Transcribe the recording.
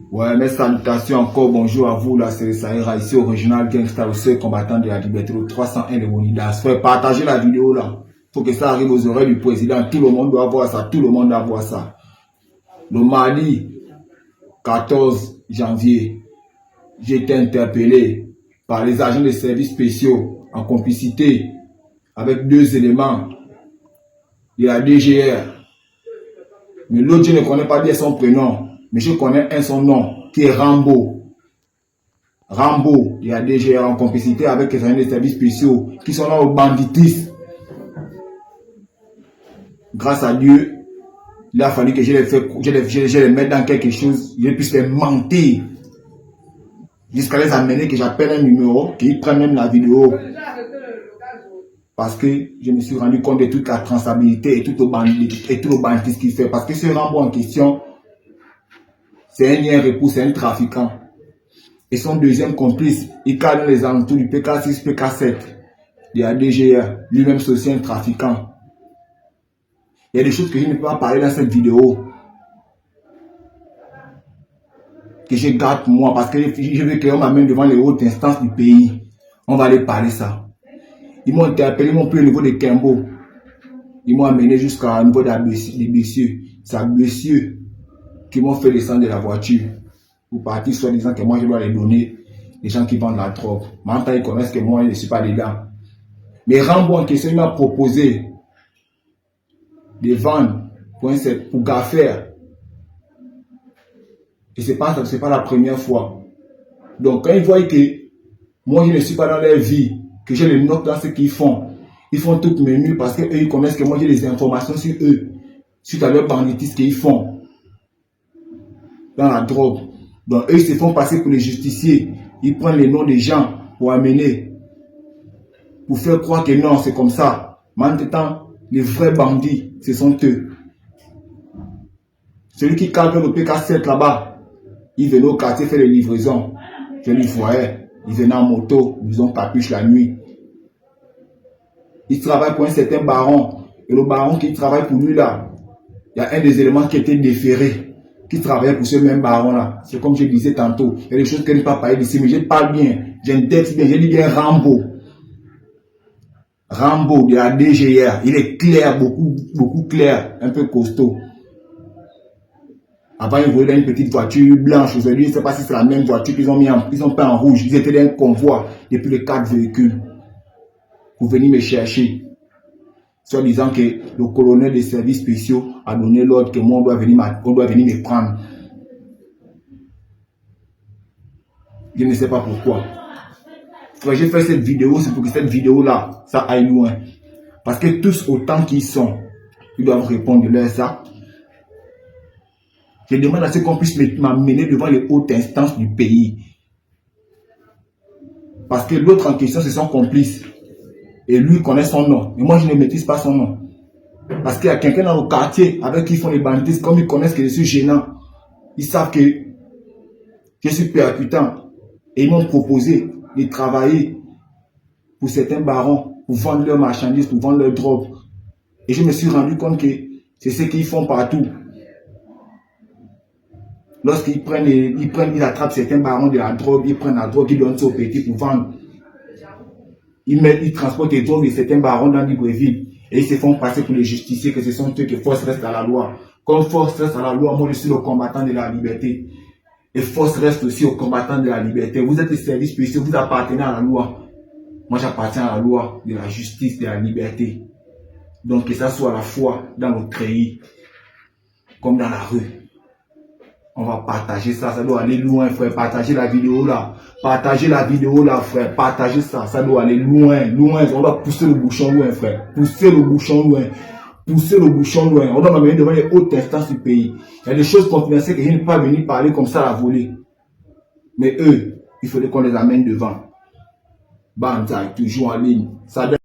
Ouais, mes salutations encore, bonjour à vous, là, c'est Saïra, ici, original gangster, aussi combattant de la liberté, le 301 de Bonidas. Frère, partagez la vidéo, là. Faut que ça arrive aux oreilles du président. Tout le monde doit voir ça, tout le monde doit voir ça. Le mardi 14 janvier, j'ai été interpellé par les agents des services spéciaux en complicité avec deux éléments de la DGR. Mais l'autre, je ne connais pas bien son prénom, mais je connais son nom, qui est Rambo. Rambo, il y a DGR en complicité avec les agents des services spéciaux qui sont là au banditisme. Grâce à Dieu, il a fallu que je les mette dans quelque chose, je puisse les mentir. Jusqu'à les amener que j'appelle un numéro, qu'ils prennent même la vidéo. Parce que je me suis rendu compte de toute la traçabilité et tout le banditisme qu'il fait. Parce que ce Rambo en question, c'est un lien repos, c'est un trafiquant. Et son deuxième complice, il cadre les alentours du PK6, PK7, de la DGR, lui-même c'est aussi un trafiquant. Il y a des choses que je ne peux pas parler dans cette vidéo, que je garde pour moi, parce que je veux qu'on m'amène devant les hautes instances du pays. On va aller parler ça. Ils m'ont interpellé, ils m'ont pris au niveau de Kembo. Ils m'ont amené jusqu'au niveau des Bessieux. C'est à Bessieux qui m'ont fait descendre de la voiture. Pour partir soit disant que moi je dois les donner les gens qui vendent la drogue. Maintenant ils connaissent que moi je ne suis pas dedans. Mais Rambo en question, il m'a proposé de vendre pour Gaffer. Et c'est pas la première fois. Donc quand ils voient que moi je ne suis pas dans leur vie, que j'ai les notes dans ce qu'ils font toutes mes nuits parce qu'eux ils connaissent que moi j'ai des informations sur eux, suite à leur banditisme qu'ils font dans la drogue. Donc eux ils se font passer pour les justiciers. Ils prennent les noms des gens pour amener, pour faire croire que non, c'est comme ça. Mais en même temps, les vrais bandits, ce sont eux. Celui qui cadre le PK7 là-bas, il venait au quartier faire les livraisons. Je lui voyais, il venait en moto, ils ont capuche la nuit. Il travaille pour un certain baron. Et le baron qui travaille pour lui là, il y a un des éléments qui était déféré, qui travaillait pour ce même baron-là. C'est comme je disais tantôt. Il y a des choses que je ne peux pas parler d'ici, mais je parle bien. J'indexe bien. Je dis bien Rambo. Rambo de la DGR. Il est clair, beaucoup clair. Un peu costaud. Avant, ils voulaient une petite voiture blanche. Aujourd'hui, je ne sais pas si c'est la même voiture qu'ils ont mis ils ont peint en rouge. Ils étaient dans un convoi depuis les 4 véhicules. Pour venir me chercher. Soit disant que le colonel des services spéciaux a donné l'ordre que moi on doit venir me prendre. Je ne sais pas pourquoi. Quand j'ai fait cette vidéo, c'est pour que cette vidéo-là, ça aille loin. Parce que tous autant qu'ils sont, ils doivent répondre de leurs actes. Je demande à ce qu'on puisse m'amener devant les hautes instances du pays. Parce que l'autre en question, c'est son complice. Et lui connaît son nom. Mais moi, je ne maîtrise pas son nom. Parce qu'il y a quelqu'un dans le quartier avec qui ils font les banditistes. Comme ils connaissent que je suis gênant, ils savent que je suis percutant. Et ils m'ont proposé de travailler pour certains barons, pour vendre leurs marchandises, pour vendre leurs drogues. Et je me suis rendu compte que c'est ce qu'ils font partout. Lorsqu'ils ils attrapent certains barons de la drogue, ils prennent la drogue, ils donnent ça aux petits pour vendre. Ils transportent les drogues de certains barons dans Libreville et ils se font passer pour les justiciers, que ce sont eux que force reste à la loi. Comme force reste à la loi, moi je suis le combattant de la liberté. Et force reste aussi au combattant de la liberté. Vous êtes les services spéciaux, vous appartenez à la loi. Moi j'appartiens à la loi de la justice, de la liberté. Donc que ça soit à la fois dans notre pays, comme dans la rue. On va partager ça, ça doit aller loin, frère. Partagez la vidéo là. Partagez la vidéo là, frère. Partagez ça, ça doit aller loin, loin. On doit pousser le bouchon loin, frère. Pousser le bouchon loin. Pousser le bouchon loin. On doit m'amener devant les hautes instances du pays. Il y a des choses confidentielles que je ne peux pas venir parler comme ça à la volée. Mais eux, il faudrait qu'on les amène devant. Banzai, toujours en ligne. Ça